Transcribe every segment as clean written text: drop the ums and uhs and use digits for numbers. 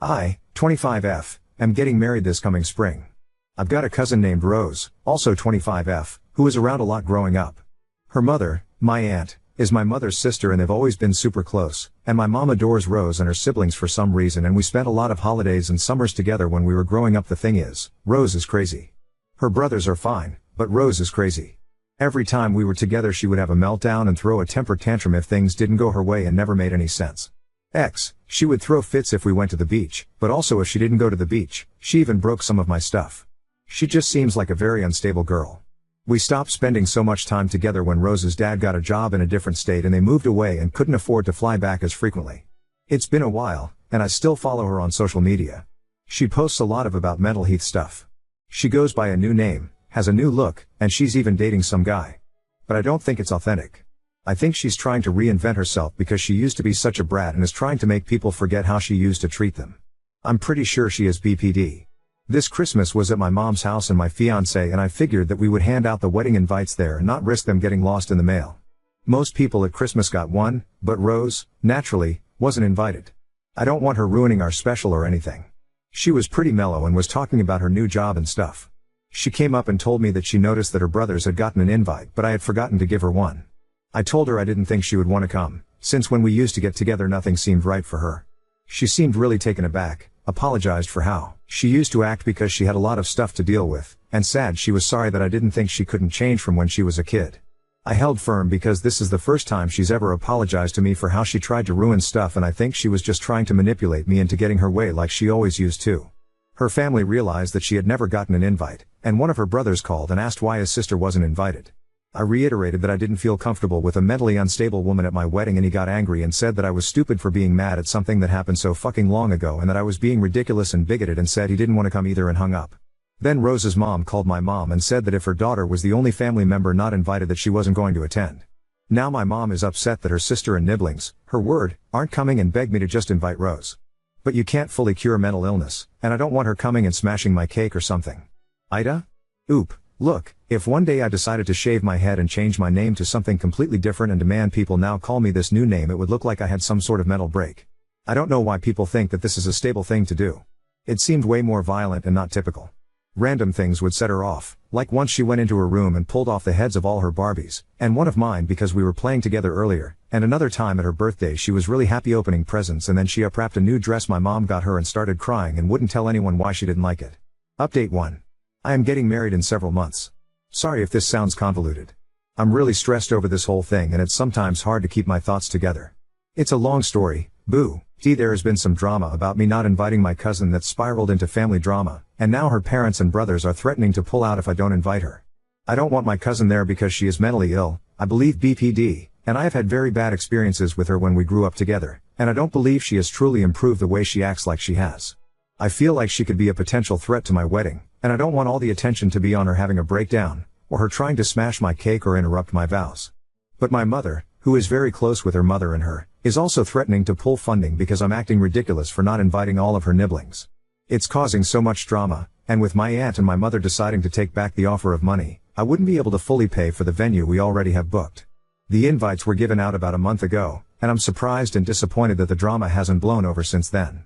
I, 25F, am getting married this coming spring. I've got a cousin named Rose, also 25F, who was around a lot growing up. Her mother, my aunt, is my mother's sister and they've always been super close, and my mom adores Rose and her siblings for some reason and we spent a lot of holidays and summers together when we were growing up. The thing is, Rose is crazy. Her brothers are fine, but Rose is crazy. Every time we were together she would have a meltdown and throw a temper tantrum if things didn't go her way and never made any sense. She would throw fits if we went to the beach, but also if she didn't go to the beach, she even broke some of my stuff. She just seems like a very unstable girl. We stopped spending so much time together when Rose's dad got a job in a different state and they moved away and couldn't afford to fly back as frequently. It's been a while, and I still follow her on social media. She posts a lot about mental health stuff. She goes by a new name, has a new look, and she's even dating some guy. But I don't think it's authentic. I think she's trying to reinvent herself because she used to be such a brat and is trying to make people forget how she used to treat them. I'm pretty sure she is BPD. This Christmas was at my mom's house and my fiancé and I figured that we would hand out the wedding invites there and not risk them getting lost in the mail. Most people at Christmas got one, but Rose, naturally, wasn't invited. I don't want her ruining our special or anything. She was pretty mellow and was talking about her new job and stuff. She came up and told me that she noticed that her brothers had gotten an invite but I had forgotten to give her one. I told her I didn't think she would want to come, since when we used to get together nothing seemed right for her. She seemed really taken aback, apologized for how she used to act because she had a lot of stuff to deal with, and said she was sorry that I didn't think she couldn't change from when she was a kid. I held firm because this is the first time she's ever apologized to me for how she tried to ruin stuff and I think she was just trying to manipulate me into getting her way like she always used to. Her family realized that she had never gotten an invite, and one of her brothers called and asked why his sister wasn't invited. I reiterated that I didn't feel comfortable with a mentally unstable woman at my wedding and he got angry and said that I was stupid for being mad at something that happened so fucking long ago and that I was being ridiculous and bigoted and said he didn't want to come either and hung up. Then Rose's mom called my mom and said that if her daughter was the only family member not invited that she wasn't going to attend. Now my mom is upset that her sister and nibblings, her word, aren't coming and begged me to just invite Rose. But you can't fully cure mental illness, and I don't want her coming and smashing my cake or something. Ida? Oop. Look, if one day I decided to shave my head and change my name to something completely different and demand people now call me this new name, it would look like I had some sort of mental break. I don't know why people think that this is a stable thing to do. It seemed way more violent and not typical. Random things would set her off, like once she went into her room and pulled off the heads of all her Barbies, and one of mine because we were playing together earlier, and another time at her birthday she was really happy opening presents and then she unwrapped a new dress my mom got her and started crying and wouldn't tell anyone why she didn't like it. Update 1. I am getting married in several months. Sorry if this sounds convoluted. I'm really stressed over this whole thing and it's sometimes hard to keep my thoughts together. It's a long story, boo. There has been some drama about me not inviting my cousin that spiraled into family drama, and now her parents and brothers are threatening to pull out if I don't invite her. I don't want my cousin there because she is mentally ill, I believe BPD, and I have had very bad experiences with her when we grew up together, and I don't believe she has truly improved the way she acts like she has. I feel like she could be a potential threat to my wedding, and I don't want all the attention to be on her having a breakdown, or her trying to smash my cake or interrupt my vows. But my mother, who is very close with her mother and her, is also threatening to pull funding because I'm acting ridiculous for not inviting all of her nibblings. It's causing so much drama, and with my aunt and my mother deciding to take back the offer of money, I wouldn't be able to fully pay for the venue we already have booked. The invites were given out about a month ago, and I'm surprised and disappointed that the drama hasn't blown over since then.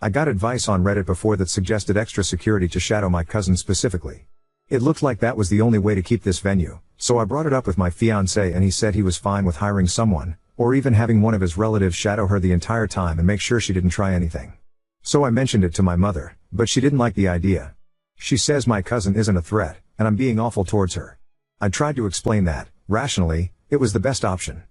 I got advice on Reddit before that suggested extra security to shadow my cousin specifically. It looked like that was the only way to keep this venue, so I brought it up with my fiancé and he said he was fine with hiring someone, or even having one of his relatives shadow her the entire time and make sure she didn't try anything. So I mentioned it to my mother, but she didn't like the idea. She says my cousin isn't a threat, and I'm being awful towards her. I tried to explain that, rationally, it was the best option.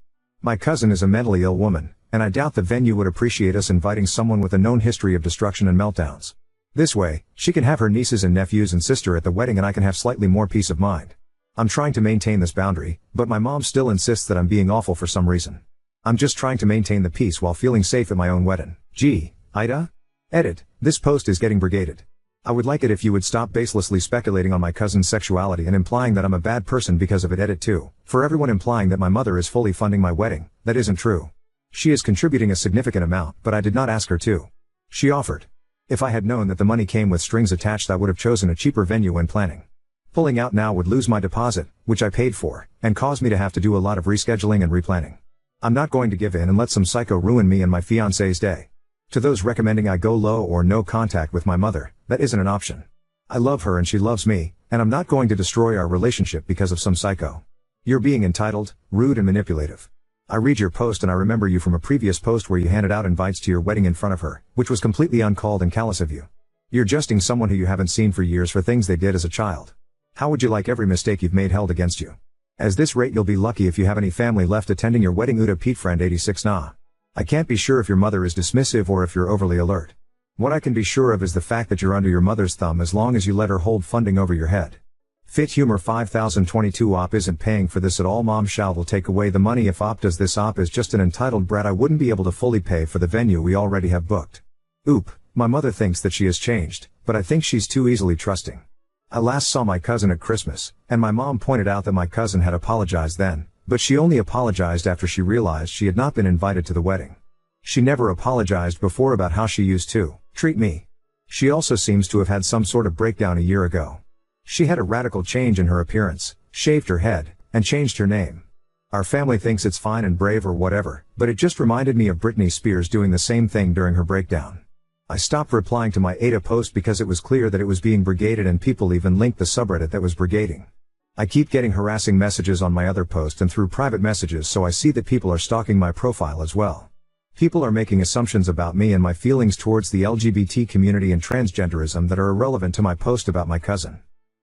My cousin is a mentally ill woman, and I doubt the venue would appreciate us inviting someone with a known history of destruction and meltdowns. This way, she can have her nieces and nephews and sister at the wedding and I can have slightly more peace of mind. I'm trying to maintain this boundary, but my mom still insists that I'm being awful for some reason. I'm just trying to maintain the peace while feeling safe at my own wedding. Gee, Ida? Edit, this post is getting brigaded. I would like it if you would stop baselessly speculating on my cousin's sexuality and implying that I'm a bad person because of it. Edit 2, for everyone implying that my mother is fully funding my wedding, that isn't true. She is contributing a significant amount, but I did not ask her to. She offered. If I had known that the money came with strings attached, I would have chosen a cheaper venue when planning. Pulling out now would lose my deposit, which I paid for, and cause me to have to do a lot of rescheduling and replanning. I'm not going to give in and let some psycho ruin me and my fiancé's day. To those recommending I go low or no contact with my mother, that isn't an option. I love her and she loves me, and I'm not going to destroy our relationship because of some psycho. You're being entitled, rude and manipulative. I read your post and I remember you from a previous post where you handed out invites to your wedding in front of her, which was completely uncalled and callous of you. You're justing someone who you haven't seen for years for things they did as a child. How would you like every mistake you've made held against you? As this rate you'll be lucky if you have any family left attending your wedding. Uda Pete Friend 86 Nah. I can't be sure if your mother is dismissive or if you're overly alert. What I can be sure of is the fact that you're under your mother's thumb as long as you let her hold funding over your head. Fit Humor 5022 Op isn't paying for this at all. Mom Shal will take away the money if Op does this. Op is just an entitled brat. I wouldn't be able to fully pay for the venue we already have booked. Oop, my mother thinks that she has changed, but I think she's too easily trusting. I last saw my cousin at Christmas, and my mom pointed out that my cousin had apologized then, but she only apologized after she realized she had not been invited to the wedding. She never apologized before about how she used to treat me. She also seems to have had some sort of breakdown a year ago. She had a radical change in her appearance, shaved her head, and changed her name. Our family thinks it's fine and brave or whatever, but it just reminded me of Britney Spears doing the same thing during her breakdown. I stopped replying to my Ada post because it was clear that it was being brigaded and people even linked the subreddit that was brigading. I keep getting harassing messages on my other post and through private messages, so I see that people are stalking my profile as well. People are making assumptions about me and my feelings towards the LGBT community and transgenderism that are irrelevant to my post about my cousin.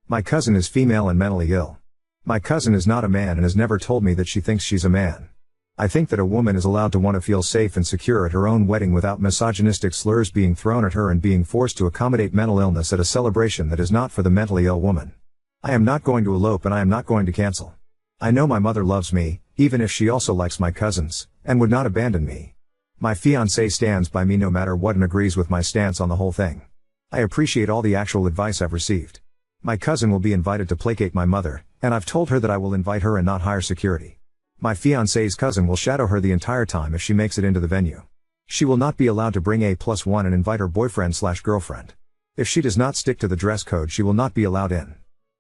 My cousin is female and mentally ill. My cousin is not a man and has never told me that she thinks she's a man. I think that a woman is allowed to want to feel safe and secure at her own wedding without misogynistic slurs being thrown at her and being forced to accommodate mental illness at a celebration that is not for the mentally ill woman. I am not going to elope and I am not going to cancel. I know my mother loves me, even if she also likes my cousins, and would not abandon me. My fiancé stands by me no matter what and agrees with my stance on the whole thing. I appreciate all the actual advice I've received. My cousin will be invited to placate my mother, and I've told her that I will invite her and not hire security. My fiancé's cousin will shadow her the entire time if she makes it into the venue. She will not be allowed to bring A+1 and invite her boyfriend/girlfriend. If she does not stick to the dress code, she will not be allowed in.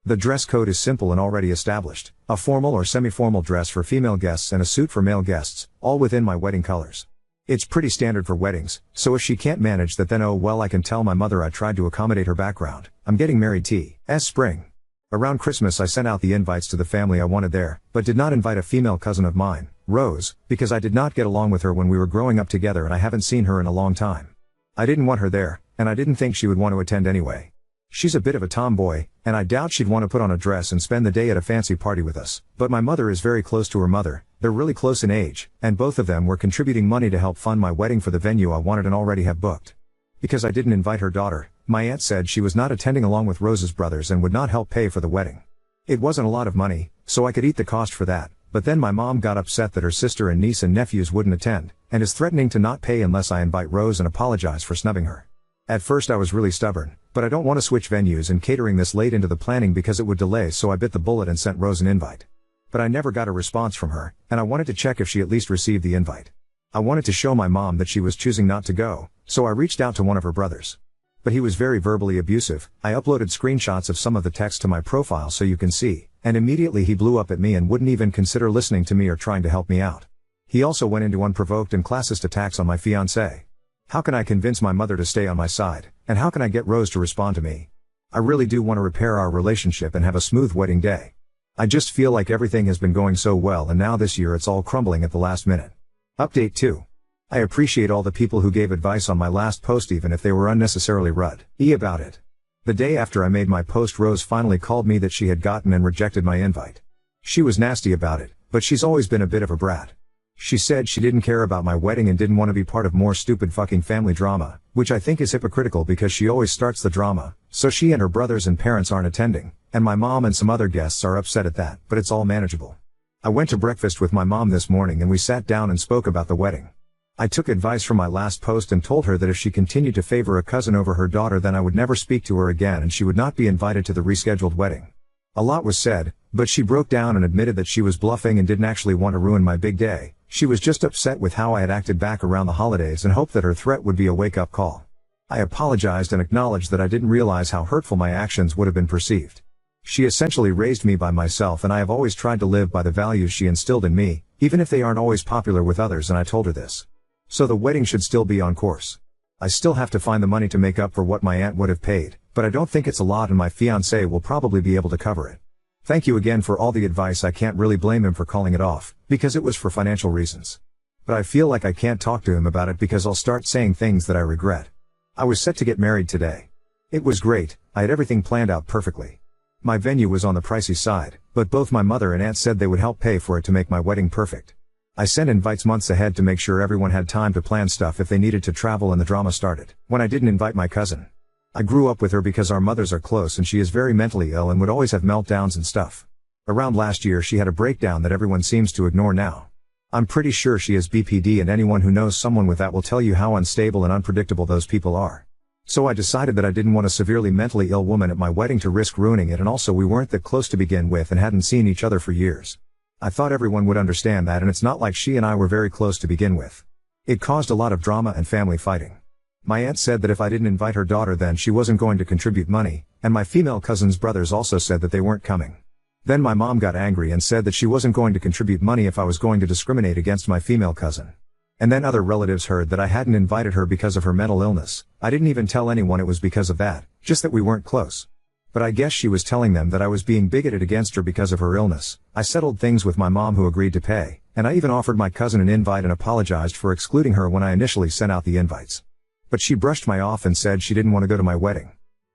The dress code is simple and already established, a formal or semi-formal dress for female guests and a suit for male guests, all within my wedding colors. It's pretty standard for weddings, so if she can't manage that, then oh well, I can tell my mother I tried to accommodate her background. I'm getting married T.S. spring. Around Christmas I sent out the invites to the family I wanted there, but did not invite a female cousin of mine, Rose, because I did not get along with her when we were growing up together and I haven't seen her in a long time. I didn't want her there, and I didn't think she would want to attend anyway. She's a bit of a tomboy, and I doubt she'd want to put on a dress and spend the day at a fancy party with us, but my mother is very close to her mother, they're really close in age, and both of them were contributing money to help fund my wedding for the venue I wanted and already have booked. Because I didn't invite her daughter, my aunt said she was not attending along with Rose's brothers and would not help pay for the wedding. It wasn't a lot of money, so I could eat the cost for that, but then my mom got upset that her sister and niece and nephews wouldn't attend, and is threatening to not pay unless I invite Rose and apologize for snubbing her. At first I was really stubborn, but I don't want to switch venues and catering this late into the planning because it would delay, so I bit the bullet and sent Rose an invite. But I never got a response from her, and I wanted to check if she at least received the invite. I wanted to show my mom that she was choosing not to go, so I reached out to one of her brothers. But he was very verbally abusive. I uploaded screenshots of some of the text to my profile so you can see, and immediately he blew up at me and wouldn't even consider listening to me or trying to help me out. He also went into unprovoked and classist attacks on my fiancé. How can I convince my mother to stay on my side, and how can I get Rose to respond to me? I really do want to repair our relationship and have a smooth wedding day. I just feel like everything has been going so well and now this year it's all crumbling at the last minute. Update 2. I appreciate all the people who gave advice on my last post even if they were unnecessarily rude about it. The day after I made my post, Rose finally called me that she had gotten and rejected my invite. She was nasty about it, but she's always been a bit of a brat. She said she didn't care about my wedding and didn't want to be part of more stupid fucking family drama, which I think is hypocritical because she always starts the drama, so she and her brothers and parents aren't attending, and my mom and some other guests are upset at that, but it's all manageable. I went to breakfast with my mom this morning and we sat down and spoke about the wedding. I took advice from my last post and told her that if she continued to favor a cousin over her daughter then I would never speak to her again and she would not be invited to the rescheduled wedding. A lot was said, but she broke down and admitted that she was bluffing and didn't actually want to ruin my big day. She was just upset with how I had acted back around the holidays and hoped that her threat would be a wake-up call. I apologized and acknowledged that I didn't realize how hurtful my actions would have been perceived. She essentially raised me by myself and I have always tried to live by the values she instilled in me, even if they aren't always popular with others, and I told her this. So the wedding should still be on course. I still have to find the money to make up for what my aunt would have paid, but I don't think it's a lot and my fiancé will probably be able to cover it. Thank you again for all the advice. I can't really blame him for calling it off, because it was for financial reasons. But I feel like I can't talk to him about it because I'll start saying things that I regret. I was set to get married today. It was great, I had everything planned out perfectly. My venue was on the pricey side, but both my mother and aunt said they would help pay for it to make my wedding perfect. I sent invites months ahead to make sure everyone had time to plan stuff if they needed to travel and the drama started. When I didn't invite my cousin. I grew up with her because our mothers are close and she is very mentally ill and would always have meltdowns and stuff. Around last year she had a breakdown that everyone seems to ignore now. I'm pretty sure she has BPD and anyone who knows someone with that will tell you how unstable and unpredictable those people are. So I decided that I didn't want a severely mentally ill woman at my wedding to risk ruining it, and also we weren't that close to begin with and hadn't seen each other for years. I thought everyone would understand that, and it's not like she and I were very close to begin with. It caused a lot of drama and family fighting. My aunt said that if I didn't invite her daughter then she wasn't going to contribute money, and my female cousin's brothers also said that they weren't coming. Then my mom got angry and said that she wasn't going to contribute money if I was going to discriminate against my female cousin. And then other relatives heard that I hadn't invited her because of her mental illness. I didn't even tell anyone it was because of that, just that we weren't close. But I guess she was telling them that I was being bigoted against her because of her illness. I settled things with my mom who agreed to pay, and I even offered my cousin an invite and apologized for excluding her when I initially sent out the invites. But she brushed me off and said she didn't want to go to my wedding.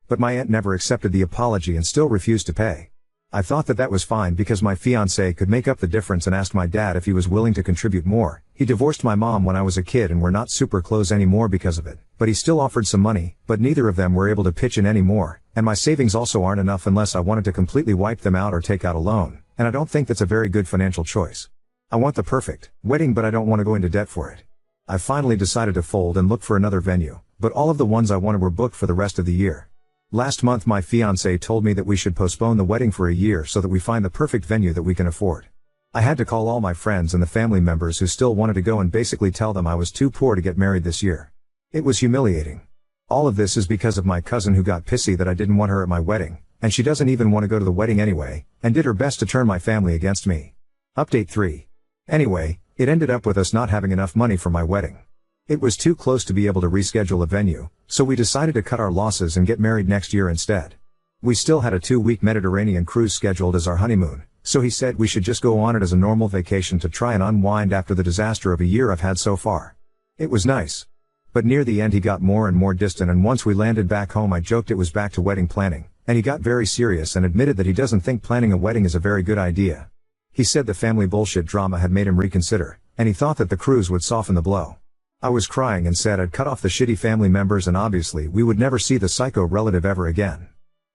But my aunt never accepted the apology and still refused to pay. I thought that was fine because my fiancé could make up the difference and asked my dad if he was willing to contribute more. He divorced my mom when I was a kid and we're not super close anymore because of it, but he still offered some money, but neither of them were able to pitch in anymore, and my savings also aren't enough unless I wanted to completely wipe them out or take out a loan, and I don't think that's a very good financial choice. I want the perfect wedding, but I don't want to go into debt for it. I finally decided to fold and look for another venue, but all of the ones I wanted were booked for the rest of the year. Last month my fiancé told me that we should postpone the wedding for a year so that we find the perfect venue that we can afford. I had to call all my friends and the family members who still wanted to go and basically tell them I was too poor to get married this year. It was humiliating. All of this is because of my cousin who got pissy that I didn't want her at my wedding, and she doesn't even want to go to the wedding anyway, and did her best to turn my family against me. Update 3. Anyway, it ended up with us not having enough money for my wedding. It was too close to be able to reschedule a venue, so we decided to cut our losses and get married next year instead. We still had a 2-week Mediterranean cruise scheduled as our honeymoon, so he said we should just go on it as a normal vacation to try and unwind after the disaster of a year I've had so far. It was nice. But near the end he got more and more distant, and once we landed back home I joked it was back to wedding planning, and he got very serious and admitted that he doesn't think planning a wedding is a very good idea. He said the family bullshit drama had made him reconsider, and he thought that the cruise would soften the blow. I was crying and said I'd cut off the shitty family members and obviously we would never see the psycho relative ever again.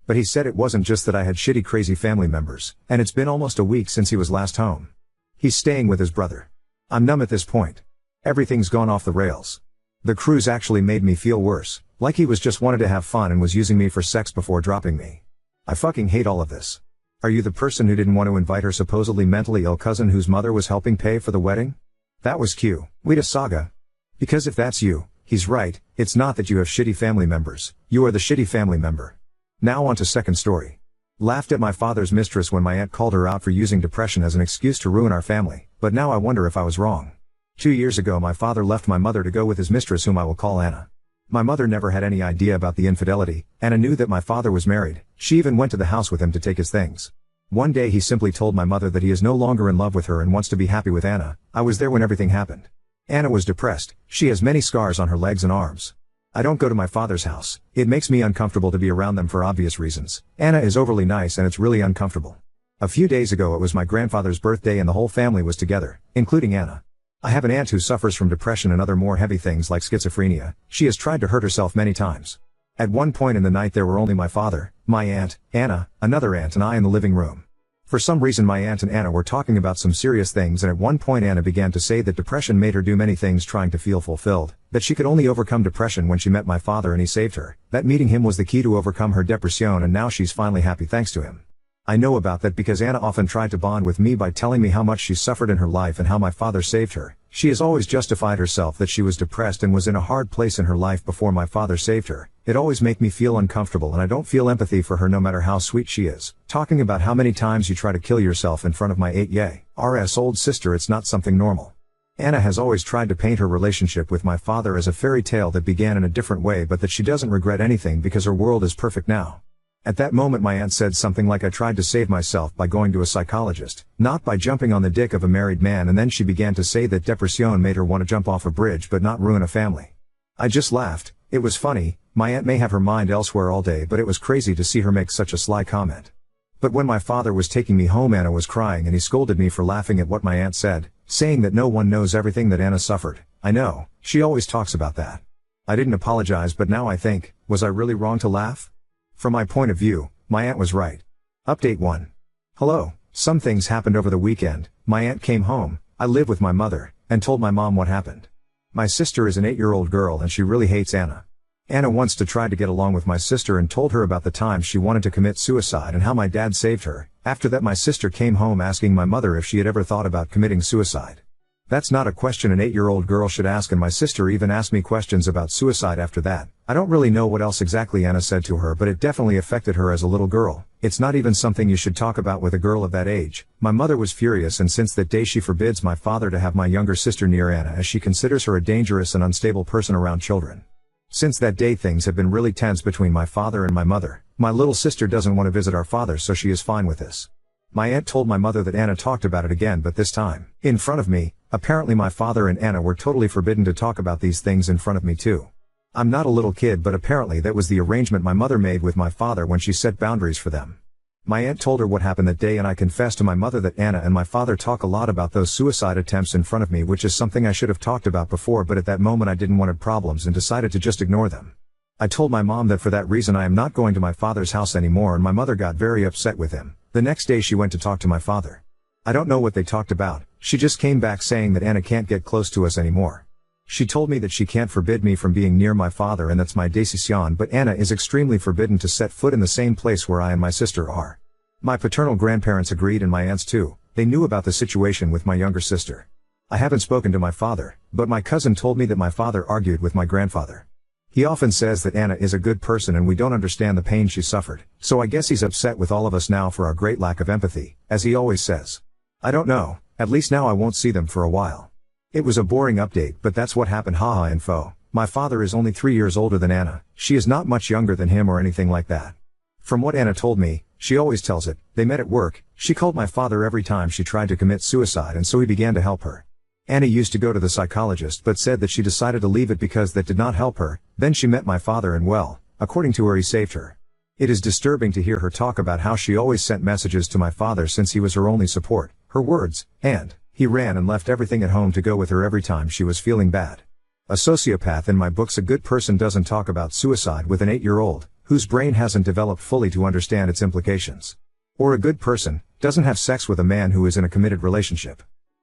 But he said it wasn't just that I had shitty crazy family members, and it's been almost a week since he was last home. He's staying with his brother. I'm numb at this point. Everything's gone off the rails. The cruise actually made me feel worse, like he was just wanted to have fun and was using me for sex before dropping me. I fucking hate all of this. Are you the person who didn't want to invite her supposedly mentally ill cousin whose mother was helping pay for the wedding? That was cute. Wait a saga. Because if that's you, he's right, it's not that you have shitty family members, you are the shitty family member. Now on to second story. Laughed at my father's mistress when my aunt called her out for using depression as an excuse to ruin our family, but now I wonder if I was wrong. 2 years ago my father left my mother to go with his mistress, whom I will call Anna. My mother never had any idea about the infidelity. Anna knew that my father was married, she even went to the house with him to take his things. One day he simply told my mother that he is no longer in love with her and wants to be happy with Anna. I was there when everything happened. Anna was depressed, she has many scars on her legs and arms. I don't go to my father's house, it makes me uncomfortable to be around them for obvious reasons. Anna is overly nice and it's really uncomfortable. A few days ago it was my grandfather's birthday and the whole family was together, including Anna. I have an aunt who suffers from depression and other more heavy things like schizophrenia. She has tried to hurt herself many times. At one point in the night there were only my father, my aunt, Anna, another aunt and I in the living room. For some reason my aunt and Anna were talking about some serious things, and at one point Anna began to say that depression made her do many things trying to feel fulfilled, that she could only overcome depression when she met my father and he saved her, that meeting him was the key to overcome her depression, and now she's finally happy thanks to him. I know about that because Anna often tried to bond with me by telling me how much she suffered in her life and how my father saved her. She has always justified herself that she was depressed and was in a hard place in her life before my father saved her. It always makes me feel uncomfortable and I don't feel empathy for her no matter how sweet she is. Talking about how many times you try to kill yourself in front of my 8-year-old sister, it's not something normal. Anna has always tried to paint her relationship with my father as a fairy tale that began in a different way, but that she doesn't regret anything because her world is perfect now. At that moment my aunt said something like, I tried to save myself by going to a psychologist, not by jumping on the dick of a married man, and then she began to say that depression made her want to jump off a bridge but not ruin a family. I just laughed. It was funny. My aunt may have her mind elsewhere all day, but it was crazy to see her make such a sly comment. But when my father was taking me home, Anna was crying and he scolded me for laughing at what my aunt said, saying that no one knows everything that Anna suffered. I know, she always talks about that. I didn't apologize, but now I think, was I really wrong to laugh? From my point of view, my aunt was right. Update 1. Hello, some things happened over the weekend. My aunt came home, I live with my mother, and told my mom what happened. My sister is an 8-year-old girl and she really hates Anna. Anna wants to try to get along with my sister and told her about the time she wanted to commit suicide and how my dad saved her. After that my sister came home asking my mother if she had ever thought about committing suicide. That's not a question an 8-year-old girl should ask, and my sister even asked me questions about suicide after that. I don't really know what else exactly Anna said to her, but it definitely affected her as a little girl. It's not even something you should talk about with a girl of that age. My mother was furious, and since that day she forbids my father to have my younger sister near Anna as she considers her a dangerous and unstable person around children. Since that day things have been really tense between my father and my mother. My little sister doesn't want to visit our father, so she is fine with this. My aunt told my mother that Anna talked about it again, but this time, in front of me. Apparently my father and Anna were totally forbidden to talk about these things in front of me too. I'm not a little kid, but apparently that was the arrangement my mother made with my father when she set boundaries for them. My aunt told her what happened that day, and I confessed to my mother that Anna and my father talk a lot about those suicide attempts in front of me, which is something I should have talked about before, but at that moment I didn't want problems and decided to just ignore them. I told my mom that for that reason I am not going to my father's house anymore, and my mother got very upset with him. The next day she went to talk to my father. I don't know what they talked about. She just came back saying that Anna can't get close to us anymore. She told me that she can't forbid me from being near my father, and that's my decision, but Anna is extremely forbidden to set foot in the same place where I and my sister are. My paternal grandparents agreed, and my aunts too. They knew about the situation with my younger sister. I haven't spoken to my father, but my cousin told me that my father argued with my grandfather. He often says that Anna is a good person and we don't understand the pain she suffered, so I guess he's upset with all of us now for our great lack of empathy, as he always says. I don't know, at least now I won't see them for a while. It was a boring update, but that's what happened. Haha info. My father is only 3 years older than Anna. She is not much younger than him or anything like that. From what Anna told me, she always tells it, they met at work. She called my father every time she tried to commit suicide, and so he began to help her. Anna used to go to the psychologist but said that she decided to leave it because that did not help her. Then she met my father and well, according to her, he saved her. It is disturbing to hear her talk about how she always sent messages to my father since he was her only support. Her words, and he ran and left everything at home to go with her every time she was feeling bad. A sociopath in my books. A good person doesn't talk about suicide with an 8-year-old, whose brain hasn't developed fully to understand its implications. Or a good person doesn't have sex with a man who is in a committed relationship.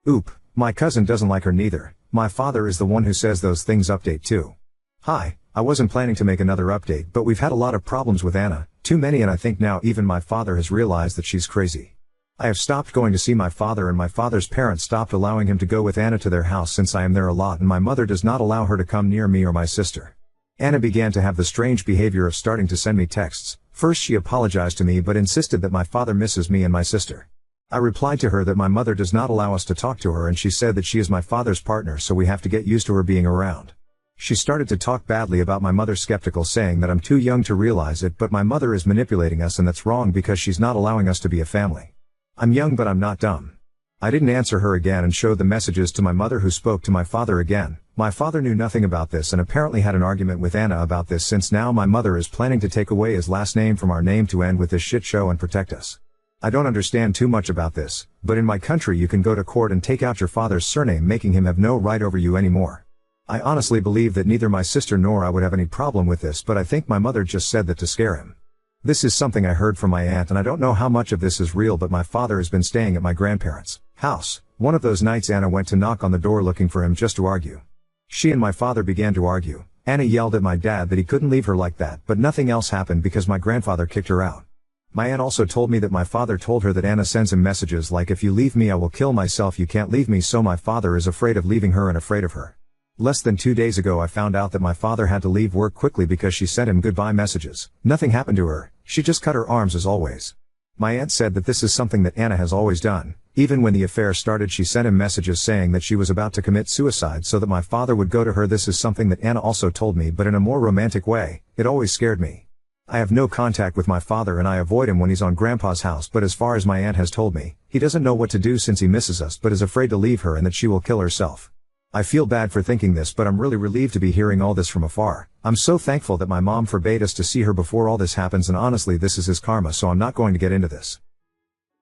Oop, my cousin doesn't like her neither. My father is the one who says those things. Update 2. Hi, I wasn't planning to make another update, but we've had a lot of problems with Anna, too many, and I think now even my father has realized that she's crazy. I have stopped going to see my father, and my father's parents stopped allowing him to go with Anna to their house since I am there a lot, and my mother does not allow her to come near me or my sister. Anna began to have the strange behavior of starting to send me texts. First she apologized to me but insisted that my father misses me and my sister. I replied to her that my mother does not allow us to talk to her, and she said that she is my father's partner, so we have to get used to her being around. She started to talk badly about my mother, skeptical, saying that I'm too young to realize it, but my mother is manipulating us and that's wrong because she's not allowing us to be a family. I'm young but I'm not dumb. I didn't answer her again and showed the messages to my mother, who spoke to my father again. My father knew nothing about this and apparently had an argument with Anna about this, since now my mother is planning to take away his last name from our name to end with this shit show and protect us. I don't understand too much about this, but in my country you can go to court and take out your father's surname, making him have no right over you anymore. I honestly believe that neither my sister nor I would have any problem with this, but I think my mother just said that to scare him. This is something I heard from my aunt, and I don't know how much of this is real, but my father has been staying at my grandparents' house. One of those nights Anna went to knock on the door looking for him just to argue. She and my father began to argue. Anna yelled at my dad that he couldn't leave her like that, but nothing else happened because my grandfather kicked her out. My aunt also told me that my father told her that Anna sends him messages like, if you leave me I will kill myself, you can't leave me, so my father is afraid of leaving her and afraid of her. Less than 2 days ago I found out that my father had to leave work quickly because she sent him goodbye messages. Nothing happened to her, she just cut her arms as always. My aunt said that this is something that Anna has always done. Even when the affair started, she sent him messages saying that she was about to commit suicide so that my father would go to her. This is something that Anna also told me, but in a more romantic way. It always scared me. I have no contact with my father and I avoid him when he's on Grandpa's house, but as far as my aunt has told me, he doesn't know what to do since he misses us but is afraid to leave her and that she will kill herself. I feel bad for thinking this, but I'm really relieved to be hearing all this from afar. I'm so thankful that my mom forbade us to see her before all this happens, and honestly this is his karma, so I'm not going to get into this.